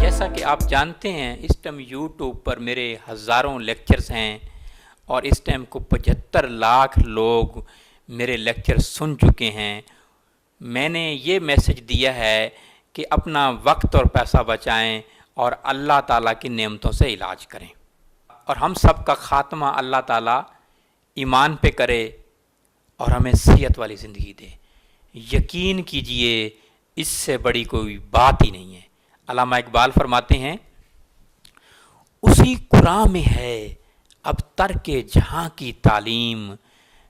جیسا کہ آپ جانتے ہیں اس ٹائم یوٹیوب پر میرے ہزاروں لیکچرز ہیں اور اس ٹائم کو 75 لاکھ لوگ میرے لیکچر سن چکے ہیں۔ میں نے یہ میسج دیا ہے کہ اپنا وقت اور پیسہ بچائیں اور اللہ تعالیٰ کی نعمتوں سے علاج کریں، اور ہم سب کا خاتمہ اللہ تعالیٰ ایمان پہ کرے اور ہمیں صحت والی زندگی دے۔ یقین کیجئے اس سے بڑی کوئی بات ہی نہیں ہے۔ علامہ اقبال فرماتے ہیں، اسی قرآن میں ہے اب ترک جہاں کی تعلیم،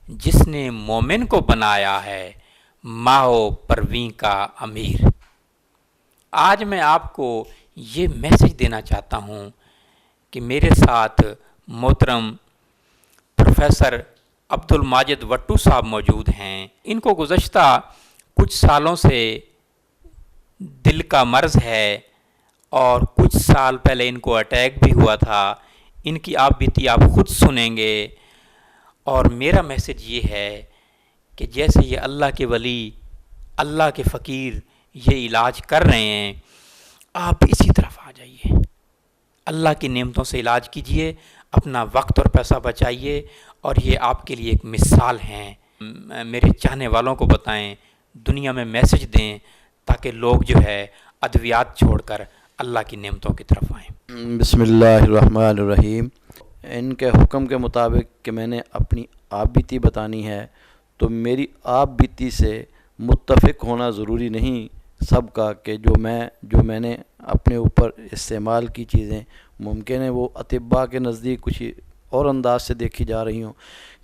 جس نے مومن کو بنایا ہے ماہ و پرویں کا امیر۔ آج میں آپ کو یہ میسج دینا چاہتا ہوں کہ میرے ساتھ محترم پروفیسر عبد الماجد وٹو صاحب موجود ہیں۔ ان کو گزشتہ کچھ سالوں سے دل کا مرض ہے اور کچھ سال پہلے ان کو اٹیک بھی ہوا تھا۔ ان کی آپ بیتی آپ خود سنیں گے، اور میرا میسج یہ ہے کہ جیسے یہ اللہ کے ولی، اللہ کے فقیر یہ علاج کر رہے ہیں، آپ اسی طرف آ جائیے، اللہ کی نعمتوں سے علاج کیجئے، اپنا وقت اور پیسہ بچائیے، اور یہ آپ کے لیے ایک مثال ہیں۔ میرے چاہنے والوں کو بتائیں، دنیا میں میسج دیں تاکہ لوگ جو ہے ادویات چھوڑ کر اللہ کی نعمتوں کی طرف آئیں۔ بسم اللہ الرحمن الرحیم۔ ان کے حکم کے مطابق کہ میں نے اپنی آپ بیتی بتانی ہے، تو میری آپ بیتی سے متفق ہونا ضروری نہیں سب کا، کہ جو میں نے اپنے اوپر استعمال کی چیزیں ممکن ہے وہ اطباء کے نزدیک کچھ اور انداز سے دیکھی جا رہی ہوں،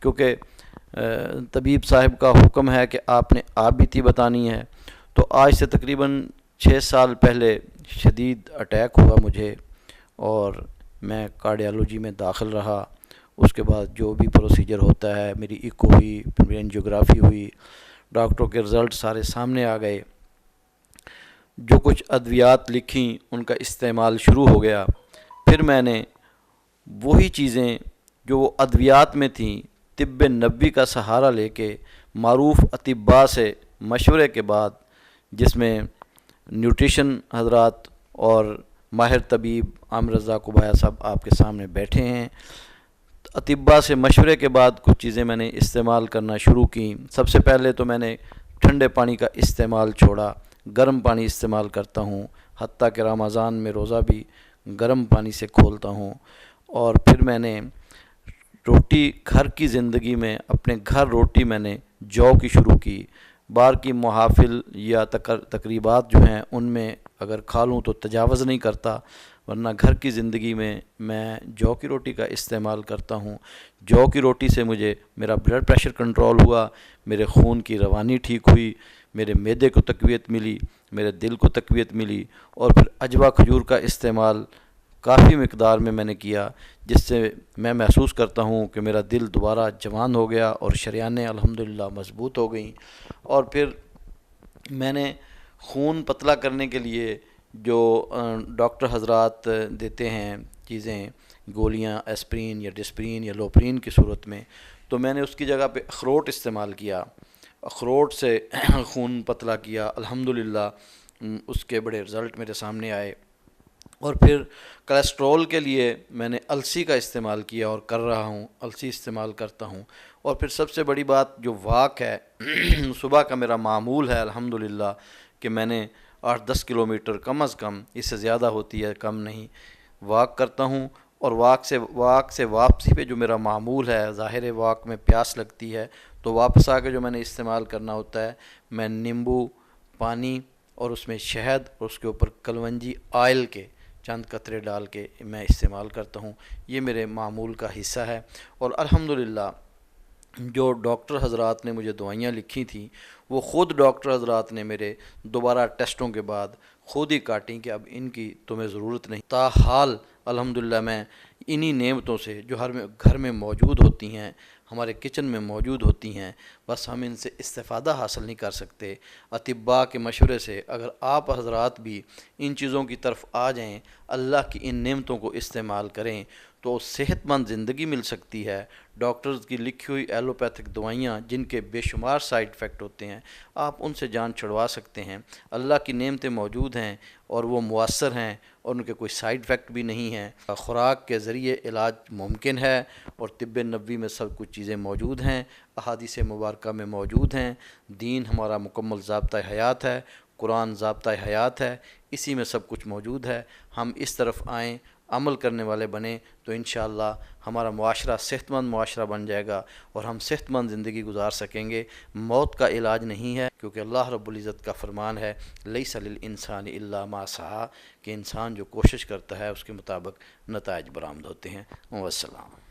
کیونکہ طبیب صاحب کا حکم ہے کہ آپ نے آپ بیتی بتانی ہے۔ تو آج سے تقریباً 6 سال پہلے شدید اٹیک ہوا مجھے، اور میں کارڈیالوجی میں داخل رہا۔ اس کے بعد جو بھی پروسیجر ہوتا ہے، میری ایکو ہوئی، پھر اینجیوگرافی ہوئی، ڈاکٹروں کے رزلٹ سارے سامنے آ گئے، جو کچھ ادویات لکھیں ان کا استعمال شروع ہو گیا۔ پھر میں نے وہی چیزیں جو وہ ادویات میں تھیں، طب نبوی کا سہارا لے کے معروف اطباء سے مشورے کے بعد، جس میں نیوٹریشن حضرات اور ماہر طبیب عامر رضا کبایا صاحب آپ کے سامنے بیٹھے ہیں، اطباء سے مشورے کے بعد کچھ چیزیں میں نے استعمال کرنا شروع کی۔ سب سے پہلے تو میں نے ٹھنڈے پانی کا استعمال چھوڑا، گرم پانی استعمال کرتا ہوں، حتیٰ کہ رمضان میں روزہ بھی گرم پانی سے کھولتا ہوں۔ اور پھر میں نے روٹی گھر کی زندگی میں، اپنے گھر روٹی میں نے جو کی شروع کی۔ باہر کی محافل یا تقریبات جو ہیں ان میں اگر کھا لوں تو تجاوز نہیں کرتا، ورنہ گھر کی زندگی میں جو کی روٹی کا استعمال کرتا ہوں۔ جو کی روٹی سے میرا بلڈ پریشر کنٹرول ہوا، میرے خون کی روانی ٹھیک ہوئی، میرے معدے کو تقویت ملی، میرے دل کو تقویت ملی، اور پھر عجوہ کھجور کا استعمال کافی مقدار میں نے کیا، جس سے میں محسوس کرتا ہوں کہ میرا دل دوبارہ جوان ہو گیا اور شریانیں الحمدللہ مضبوط ہو گئیں۔ اور پھر میں نے خون پتلا کرنے کے لیے جو ڈاکٹر حضرات دیتے ہیں چیزیں، گولیاں ایسپرین یا ڈسپرین یا لوپرین کی صورت میں، تو میں نے اس کی جگہ پہ اخروٹ استعمال کیا، اخروٹ سے خون پتلا کیا، الحمدللہ اس کے بڑے رزلٹ میرے سامنے آئے۔ اور پھر کولیسٹرول کے لیے میں نے السی کا استعمال کیا اور کر رہا ہوں، السی استعمال کرتا ہوں۔ اور پھر سب سے بڑی بات جو واک ہے، صبح کا میرا معمول ہے الحمدللہ کہ میں نے 8-10 کلومیٹر کم از کم، اس سے زیادہ ہوتی ہے کم نہیں، واک کرتا ہوں۔ اور واک سے واپسی پہ جو میرا معمول ہے، ظاہر واک میں پیاس لگتی ہے، تو واپس آ کے جو میں نے استعمال کرنا ہوتا ہے، میں نیمبو پانی اور اس میں شہد اور اس کے اوپر کلونجی آئل کے چند قطرے ڈال کے میں استعمال کرتا ہوں۔ یہ میرے معمول کا حصہ ہے۔ اور الحمدللہ جو ڈاکٹر حضرات نے مجھے دوائیاں لکھی تھیں، وہ خود ڈاکٹر حضرات نے میرے دوبارہ ٹیسٹوں کے بعد خود ہی کاٹیں کہ اب ان کی تمہیں ضرورت نہیں۔ تاحال الحمدللہ میں انہی نعمتوں سے جو گھر میں موجود ہوتی ہیں، ہمارے کچن میں موجود ہوتی ہیں، بس ہم ان سے استفادہ حاصل نہیں کر سکتے۔ اطباء کے مشورے سے اگر آپ حضرات بھی ان چیزوں کی طرف آ جائیں، اللہ کی ان نعمتوں کو استعمال کریں، تو صحت مند زندگی مل سکتی ہے۔ ڈاکٹرز کی لکھی ہوئی ایلوپیتھک دوائیاں جن کے بے شمار سائیڈ افیکٹ ہوتے ہیں، آپ ان سے جان چھڑوا سکتے ہیں۔ اللہ کی نعمتیں موجود ہیں اور وہ مؤثر ہیں اور ان کے کوئی سائیڈ افیکٹ بھی نہیں ہیں۔ خوراک کے ذریعے علاج ممکن ہے اور طب نبوی میں سب کچھ چیزیں موجود ہیں، احادیث مبارکہ میں موجود ہیں۔ دین ہمارا مکمل ضابطہ حیات ہے، قرآن ضابطہ حیات ہے، اسی میں سب کچھ موجود ہے۔ ہم اس طرف آئیں، عمل کرنے والے بنیں، تو انشاءاللہ ہمارا معاشرہ صحت مند معاشرہ بن جائے گا اور ہم صحت مند زندگی گزار سکیں گے۔ موت کا علاج نہیں ہے، کیونکہ اللہ رب العزت کا فرمان ہے لیس للانسان الا ما سعی، کہ انسان جو کوشش کرتا ہے اس کے مطابق نتائج برآمد ہوتے ہیں۔ والسلام۔